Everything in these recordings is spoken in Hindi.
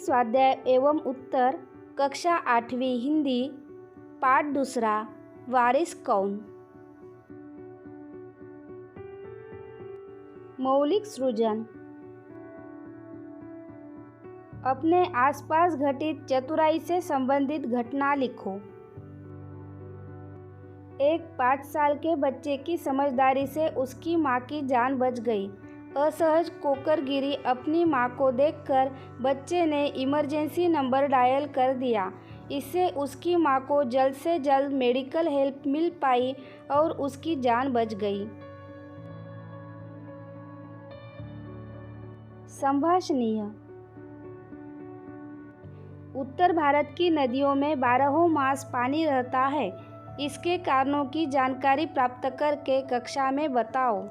स्वाध्याय एवं उत्तर कक्षा 8वीं हिंदी पाठ दूसरा वारिस कौन। मौलिक सृजन। अपने आसपास घटित चतुराई से संबंधित घटना लिखो। एक 5 साल के बच्चे की समझदारी से उसकी माँ की जान बच गई। असहज कोकर गिरी अपनी माँ को देखकर बच्चे ने इमरजेंसी नंबर डायल कर दिया। इससे उसकी माँ को जल्द से जल्द मेडिकल हेल्प मिल पाई और उसकी जान बच गई। संभाषणीय। उत्तर भारत की नदियों में 12 मास पानी रहता है। इसके कारणों की जानकारी प्राप्त करके कक्षा में बताओ।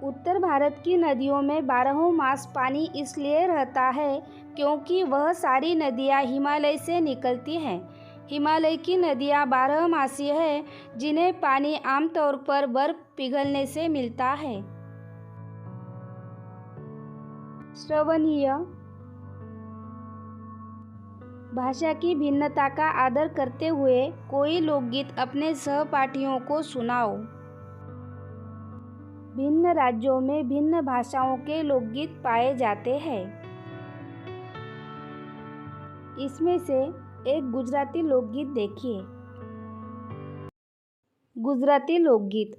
उत्तर भारत की नदियों में 12 मास पानी इसलिए रहता है क्योंकि वह सारी नदियाँ हिमालय से निकलती हैं। हिमालय की नदियाँ 12 मासीय है, जिन्हें पानी आमतौर पर बर्फ पिघलने से मिलता है। श्रवणीय। भाषा की भिन्नता का आदर करते हुए कोई लोकगीत अपने सहपाठियों को सुनाओ। भिन्न राज्यों में भिन्न भाषाओं के लोकगीत पाए जाते हैं। इसमें से एक गुजराती लोकगीत देखिए। गुजराती लोकगीत।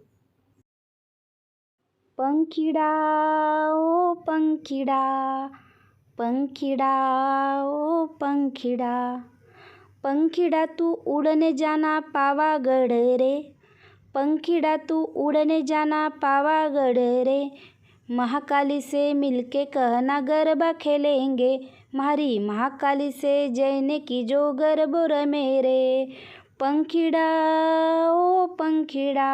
पंखीड़ा ओ पंखीड़ा, पंखीड़ा ओ पंखीड़ा, पंखीड़ा तू उड़ने जाना पावागढ़ रे, पंखीड़ा तू उड़ने जाना पावागढ़ रे, महाकाली से मिलके कहना गरबा खेलेंगे, मारी महाकाली से जैने की जो गरबो रमेरे। पंखीड़ा ओ पंखीड़ा,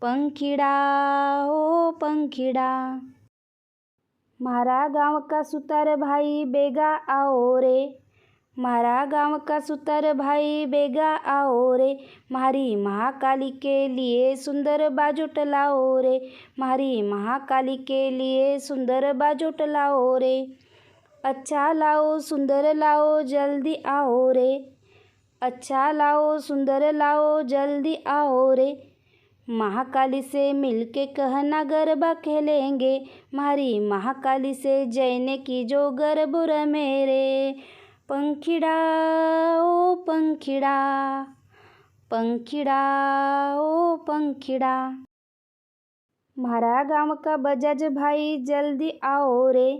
पंखीड़ा ओ पंखीड़ा। मारा गाँव का सुतार भाई बेगा आओ रे, मारा गाँव का सुतार भाई बेगा आओ रे, मारी महाकाली के लिए सुंदर बाजोट लाओ रे, मारी महाकाली के लिए सुंदर बाजोट लाओ रे। अच्छा लाओ सुंदर लाओ जल्दी आओ रे, अच्छा लाओ सुंदर लाओ जल्दी आओ रे, महाकाली से मिलके कहना गरबा खेलेंगे, मारी महाकाली से जैने की जो गरबो रमेरे। पंखीड़ा ओ पंखीड़ा, पंखीड़ा ओ पंखीड़ा। म्हारा गाँव का बजाज भाई जल्दी आओ रे,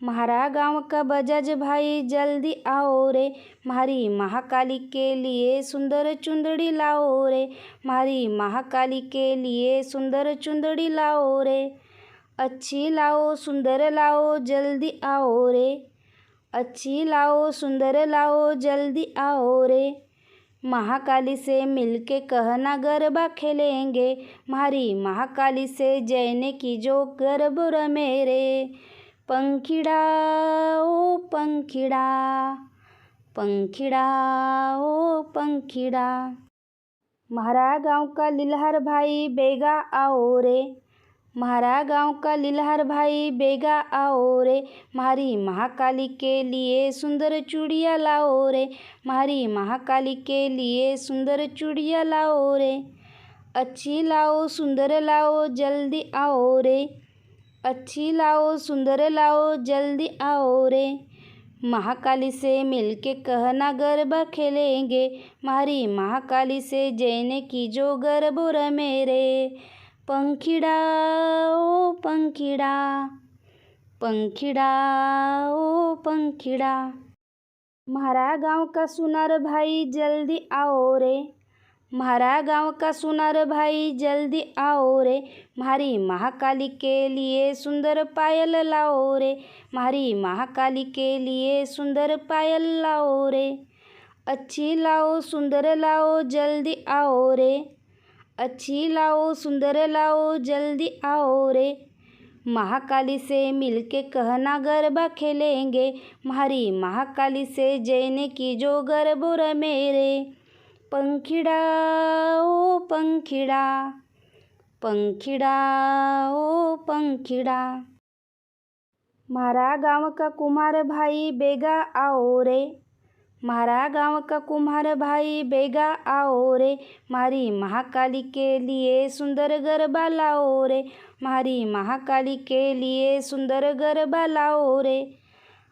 म्हारा गाँव का बजाज भाई जल्दी आओ रे, मारी महाकाली के लिए सुंदर चुंदड़ी लाओ रे, मारी महाकाली के लिए सुंदर चुंदड़ी लाओ रे। अच्छी लाओ सुंदर लाओ जल्दी आओ रे, अच्छी लाओ सुंदर लाओ जल्दी आओ रे, महाकाली से मिलके कहना गरबा खेलेंगे, मारी महाकाली से जैने की जो गरबो रमेरे। पंखीड़ा ओ पंखीड़ा, पंखीड़ा ओ पंखीड़ा। म्हारा गाँव का लिलहर भाई बेगा आओ रे, म्हारा गाँव का लिलहर भाई बेगा आओ रे, मारी महाकाली के लिए सुंदर चूड़िया लाओ रे, मारी महाकाली के लिए सुंदर चूड़िया लाओ रे। अच्छी लाओ सुंदर लाओ जल्दी आओ रे, अच्छी लाओ सुंदर लाओ जल्दी आओ रे, महाकाली से मिलके कहना गरबा खेलेंगे, मारी महाकाली से जैने की जो गरबो रमेरे। पंखीड़ा ओ पंखीड़ा, पंखीड़ा ओ पंखीड़ा। म्हारा गाँव का सुनार भाई जल्दी आओ रे, म्हारा गाँव का सुनार भाई जल्दी आओ रे, मारी महाकाली के लिए सुंदर पायल लाओ रे, मारी महाकाली के लिए सुंदर पायल लाओ रे। अच्छी लाओ सुंदर लाओ जल्दी आओ रे, अच्छी लाओ सुंदर लाओ जल्दी आओ रे, महाकाली से मिलके कहना गरबा खेलेंगे, मारी महाकाली से जैने की जो गरबो रमेरे। पंखीड़ा ओ पंखीड़ा, पंखीड़ा ओ पंखीड़ा। म्हारा गाँव का कुम्हार भाई बेगा आओ रे। म्हारा गाँव का कुम्हार भाई बेगा आओ रे। मारी महाकाली के लिए सुंदर गरबा लाओ रे। मारी महाकाली के लिए सुंदर गरबा लाओ रे।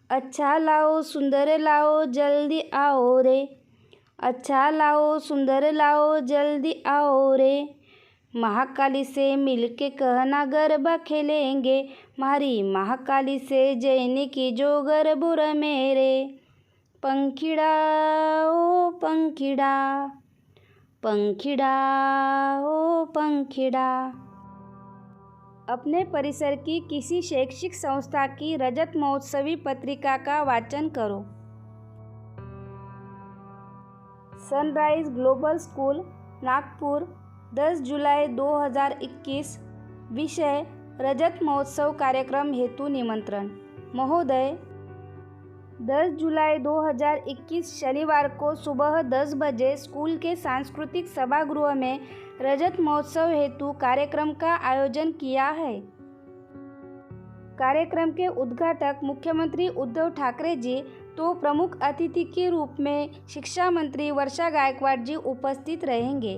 अच्छा लाओ सुंदर लाओ जल्दी आओ रे। अच्छा लाओ सुंदर लाओ जल्दी आओ रे। महाकाली से मिलके कहना गरबा खेलेंगे। मारी महाकाली से जैनी की जो गरबुर मेरे। पंखिड़ा ओ पंखिड़ा, पंखिड़ा ओ पंखिड़ा। अपने परिसर की किसी शैक्षिक संस्था की रजत महोत्सवी पत्रिका का वाचन करो। सनराइज ग्लोबल स्कूल नागपुर 10 जुलाई 2021। विषय रजत महोत्सव कार्यक्रम हेतु निमंत्रण। महोदय, 10 जुलाई 2021 शनिवार को सुबह 10 बजे स्कूल के सांस्कृतिक सभागृह में रजत महोत्सव हेतु कार्यक्रम का आयोजन किया है। कार्यक्रम के उद्घाटक मुख्यमंत्री उद्धव ठाकरे जी तो प्रमुख अतिथि के रूप में शिक्षा मंत्री वर्षा गायकवाड़ जी उपस्थित रहेंगे।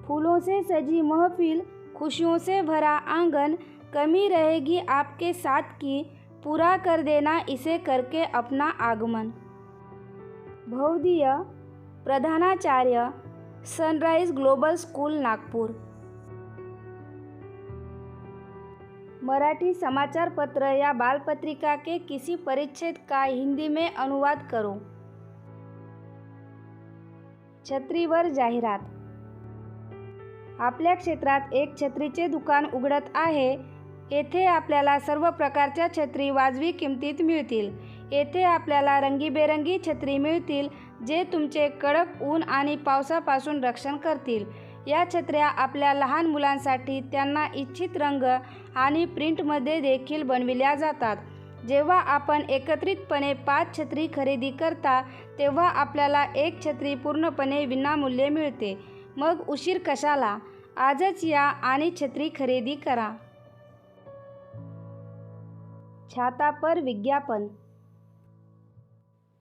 फूलों से सजी महफिल, खुशियों से भरा आंगन, कमी रहेगी आपके साथ की, पूरा कर देना इसे करके अपना आगमन। भवदीय प्रधानाचार्य, sunrise global school Nagpur. Marathi समाचार पत्र या बाल पत्रिका के किसी परिच्छेद का हिंदी में अनुवाद करो। छत्रीवर जाहिरात। आपल्या क्षेत्रात एक छत्रीचे दुकान उघडत आहे। येथे आपल्याला सर्व प्रकारच्या छत्री वाजवी किमतीत मिळतील। येथे आपल्याला रंगीबेरंगी छत्री मिळतील जे तुमचे कडक ऊन आणि पावसापासून रक्षण करतील। या छत्र्या आपल्या लहान मुलांसाठी त्यांना इच्छित रंग आणि प्रिंटमध्ये देखील बनविल्या जातात। जेव्हा आपण एकत्रितपणे 5 छत्री खरेदी करता तेव्हा आपल्याला एक छत्री पूर्णपणे विनामूल्य मिळते। मग उशीर कशाला? आजच या आणि छत्री खरेदी करा। छाता पर विज्ञापन।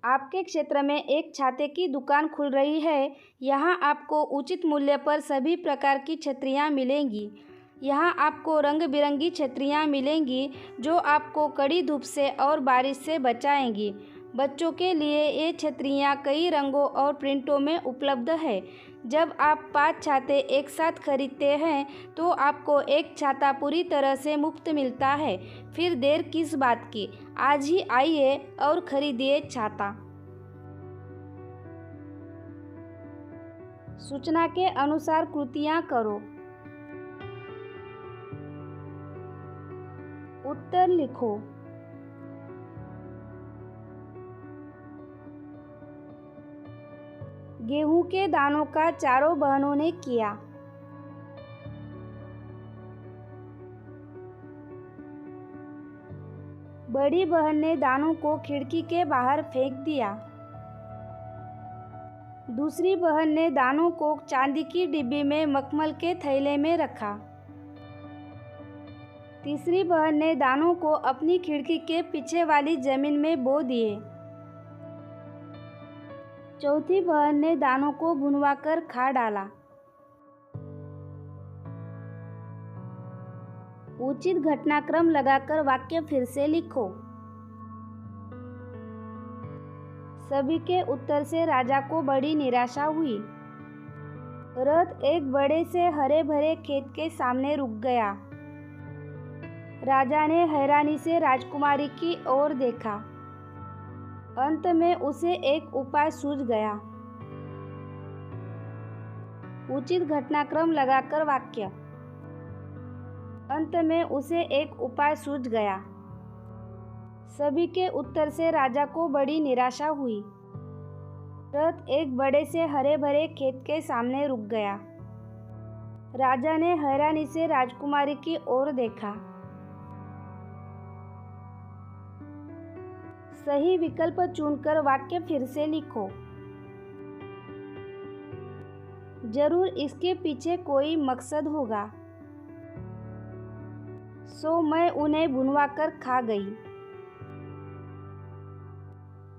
आपके क्षेत्र में एक छाते की दुकान खुल रही है। यहाँ आपको उचित मूल्य पर सभी प्रकार की छतरियाँ मिलेंगी। यहाँ आपको रंग बिरंगी छतरियाँ मिलेंगी जो आपको कड़ी धूप से और बारिश से बचाएंगी। बच्चों के लिए ये छतरियाँ कई रंगों और प्रिंटों में उपलब्ध है। जब आप 5 छाते एक साथ खरीदते हैं तो आपको एक छाता पूरी तरह से मुफ्त मिलता है। फिर देर किस बात की, आज ही आइए और खरीदिए छाता। सूचना के अनुसार कृतियाँ करो। उत्तर लिखो। गेहूं के दानों का चारों बहनों ने किया। बड़ी बहन ने दानों को खिड़की के बाहर फेंक दिया। दूसरी बहन ने दानों को चांदी की डिब्बी में मखमल के थैले में रखा। तीसरी बहन ने दानों को अपनी खिड़की के पीछे वाली जमीन में बो दिए। चौथी बहन ने दानों को भुनवाकर खा डाला। उचित घटनाक्रम लगाकर वाक्य फिर से लिखो। सभी के उत्तर से राजा को बड़ी निराशा हुई। रथ एक बड़े से हरे भरे खेत के सामने रुक गया। राजा ने हैरानी से राजकुमारी की ओर देखा। अंत में उसे एक उपाय सूझ गया। उचित घटनाक्रम लगाकर वाक्य। अंत में उसे एक उपाय सूझ गया। सभी के उत्तर से राजा को बड़ी निराशा हुई। रथ एक बड़े से हरे भरे खेत के सामने रुक गया। राजा ने हैरानी से राजकुमारी की ओर देखा। सही विकल्प चुनकर वाक्य फिर से लिखो। जरूर इसके पीछे कोई मकसद होगा। सो मैं उन्हें भुनवाकर खा गई।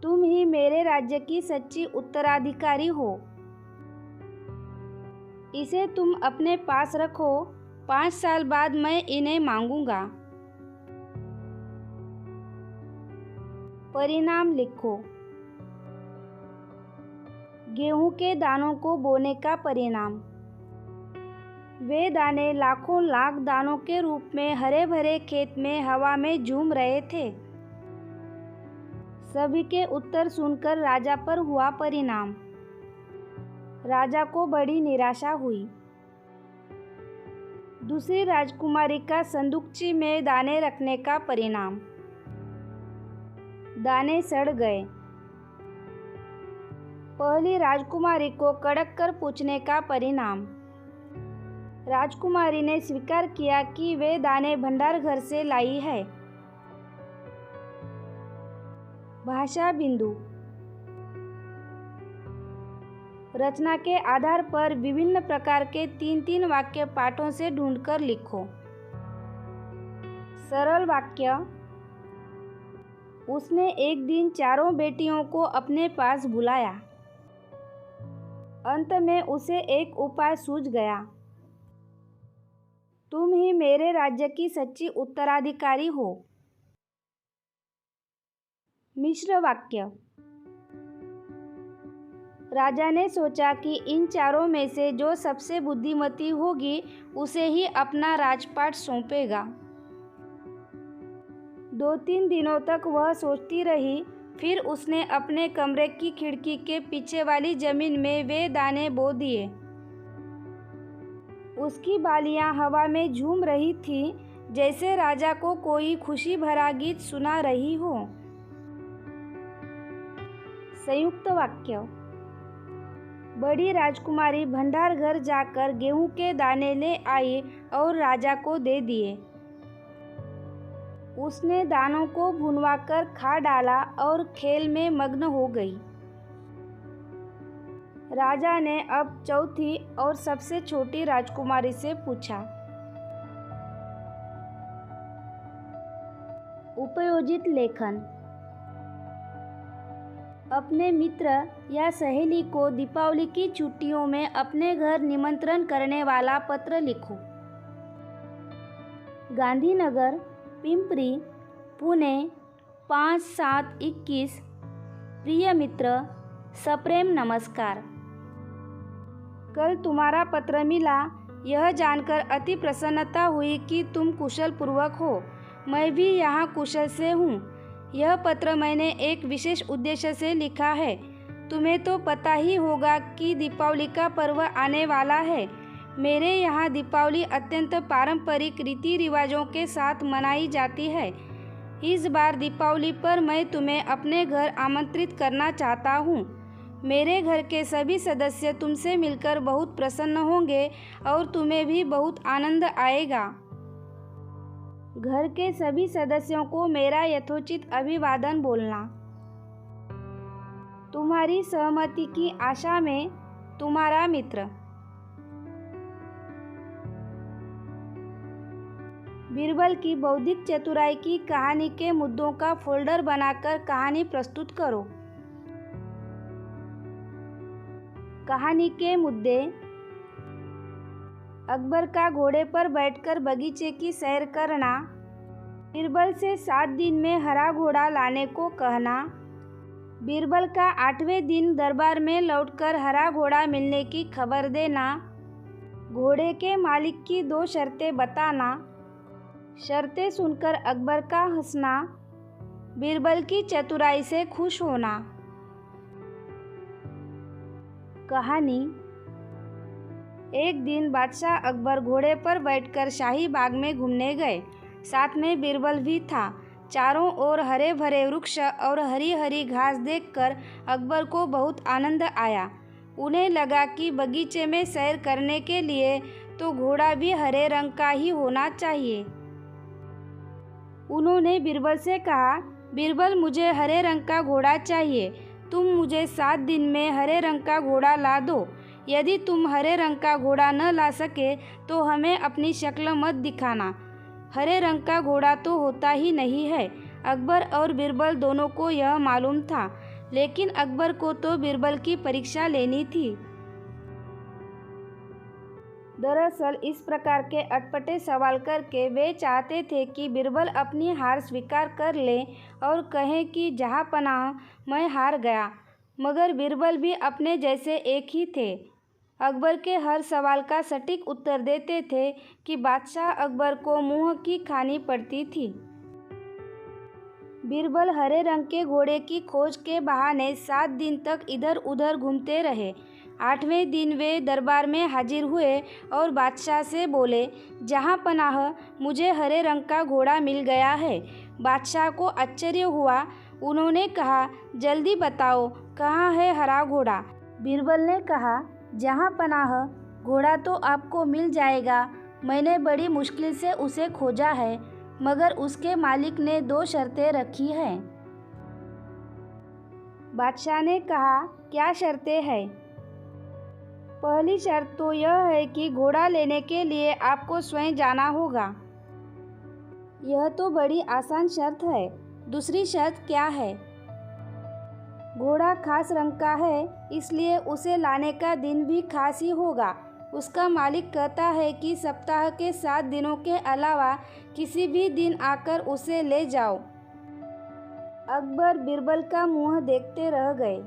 तुम ही मेरे राज्य की सच्ची उत्तराधिकारी हो। इसे तुम अपने पास रखो, 5 साल बाद मैं इन्हें मांगूंगा। परिणाम लिखो। गेहूं के दानों को बोने का परिणाम। वे दाने लाखों लाख दानों के रूप में हरे भरे खेत में हवा में झूम रहे थे। सभी के उत्तर सुनकर राजा पर हुआ परिणाम। राजा को बड़ी निराशा हुई। दूसरी राजकुमारी का संदूकची में दाने रखने का परिणाम। दाने सड़ गए। पहली राजकुमारी को कड़क कर पूछने का परिणाम। राजकुमारी ने स्वीकार किया कि वे दाने भंडार घर से लाई है। भाषा बिंदु। रचना के आधार पर विभिन्न प्रकार के 3-3 वाक्य पाठों से ढूंढकर लिखो। सरल वाक्य। उसने एक दिन चारों बेटियों को अपने पास बुलाया। अंत में उसे एक उपाय सूझ गया। तुम ही मेरे राज्य की सच्ची उत्तराधिकारी हो। मिश्र वाक्य। राजा ने सोचा कि इन चारों में से जो सबसे बुद्धिमती होगी उसे ही अपना राजपाट सौंपेगा। 2-3 दिनों तक वह सोचती रही। फिर उसने अपने कमरे की खिड़की के पीछे वाली जमीन में वे दाने बो दिए। उसकी बालियां हवा में झूम रही थीं, जैसे राजा को कोई खुशी भरा गीत सुना रही हो। संयुक्त वाक्य। बड़ी राजकुमारी भंडार घर जाकर गेहूं के दाने ले आई और राजा को दे दिए। उसने दानों को भुनवाकर खा डाला और खेल में मग्न हो गई। राजा ने अब चौथी और सबसे छोटी राजकुमारी से पूछा। उपयोजित लेखन। अपने मित्र या सहेली को दीपावली की छुट्टियों में अपने घर निमंत्रण करने वाला पत्र लिखो। गांधीनगर, पिंपरी, पुणे 5/7/21। प्रिय मित्र, सप्रेम नमस्कार। कल तुम्हारा पत्र मिला। यह जानकर अति प्रसन्नता हुई कि तुम कुशल पूर्वक हो। मैं भी यहाँ कुशल से हूँ। यह पत्र मैंने एक विशेष उद्देश्य से लिखा है। तुम्हें तो पता ही होगा कि दीपावली का पर्व आने वाला है। मेरे यहाँ दीपावली अत्यंत पारंपरिक रीति रिवाजों के साथ मनाई जाती है। इस बार दीपावली पर मैं तुम्हें अपने घर आमंत्रित करना चाहता हूँ। मेरे घर के सभी सदस्य तुमसे मिलकर बहुत प्रसन्न होंगे और तुम्हें भी बहुत आनंद आएगा। घर के सभी सदस्यों को मेरा यथोचित अभिवादन बोलना। तुम्हारी सहमति की आशा में, तुम्हारा मित्र। बीरबल की बौद्धिक चतुराई की कहानी के मुद्दों का फोल्डर बनाकर कहानी प्रस्तुत करो। कहानी के मुद्दे। अकबर का घोड़े पर बैठकर बगीचे की सैर करना। बीरबल से 7 दिन में हरा घोड़ा लाने को कहना। बीरबल का 8वें दिन दरबार में लौटकर हरा घोड़ा मिलने की खबर देना। घोड़े के मालिक की 2 शर्तें बताना। शर्तें सुनकर अकबर का हंसना। बीरबल की चतुराई से खुश होना। कहानी। एक दिन बादशाह अकबर घोड़े पर बैठकर शाही बाग में घूमने गए। साथ में बीरबल भी था। चारों ओर हरे भरे वृक्ष और हरी हरी घास देखकर अकबर को बहुत आनंद आया। उन्हें लगा कि बगीचे में सैर करने के लिए तो घोड़ा भी हरे रंग का ही होना चाहिए। उन्होंने बीरबल से कहा, बीरबल, मुझे हरे रंग का घोड़ा चाहिए। तुम मुझे 7 दिन में हरे रंग का घोड़ा ला दो। यदि तुम हरे रंग का घोड़ा न ला सके तो हमें अपनी शक्ल मत दिखाना। हरे रंग का घोड़ा तो होता ही नहीं है। अकबर और बीरबल दोनों को यह मालूम था, लेकिन अकबर को तो बीरबल की परीक्षा लेनी थी। दरअसल इस प्रकार के अटपटे सवाल करके वे चाहते थे कि बीरबल अपनी हार स्वीकार कर ले और कहे कि जहाँपनाह मैं हार गया। मगर बीरबल भी अपने जैसे एक ही थे। अकबर के हर सवाल का सटीक उत्तर देते थे कि बादशाह अकबर को मुंह की खानी पड़ती थी। बीरबल हरे रंग के घोड़े की खोज के बहाने 7 दिन तक इधर उधर घूमते रहे। 8वें दिन वे दरबार में हाजिर हुए और बादशाह से बोले, जहाँपनाह मुझे हरे रंग का घोड़ा मिल गया है। बादशाह को आश्चर्य हुआ। उन्होंने कहा, जल्दी बताओ, कहाँ है हरा घोड़ा? बीरबल ने कहा, जहाँपनाह घोड़ा तो आपको मिल जाएगा। मैंने बड़ी मुश्किल से उसे खोजा है, मगर उसके मालिक ने 2 शर्तें रखी हैं। बादशाह ने कहा, क्या शर्तें हैं? पहली शर्त तो यह है कि घोड़ा लेने के लिए आपको स्वयं जाना होगा। यह तो बड़ी आसान शर्त है। दूसरी शर्त क्या है? घोड़ा खास रंग का है, इसलिए उसे लाने का दिन भी खास ही होगा। उसका मालिक कहता है कि सप्ताह के 7 दिनों के अलावा किसी भी दिन आकर उसे ले जाओ। अकबर बीरबल का मुंह देखते रह गए।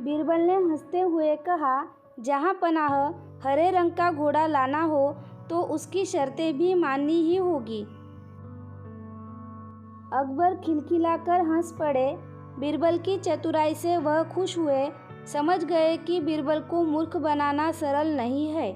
बीरबल ने हंसते हुए कहा, जहाँपनाह हरे रंग का घोड़ा लाना हो तो उसकी शर्तें भी माननी ही होगी। अकबर खिलखिलाकर हंस पड़े। बीरबल की चतुराई से वह खुश हुए। समझ गए कि बीरबल को मूर्ख बनाना सरल नहीं है।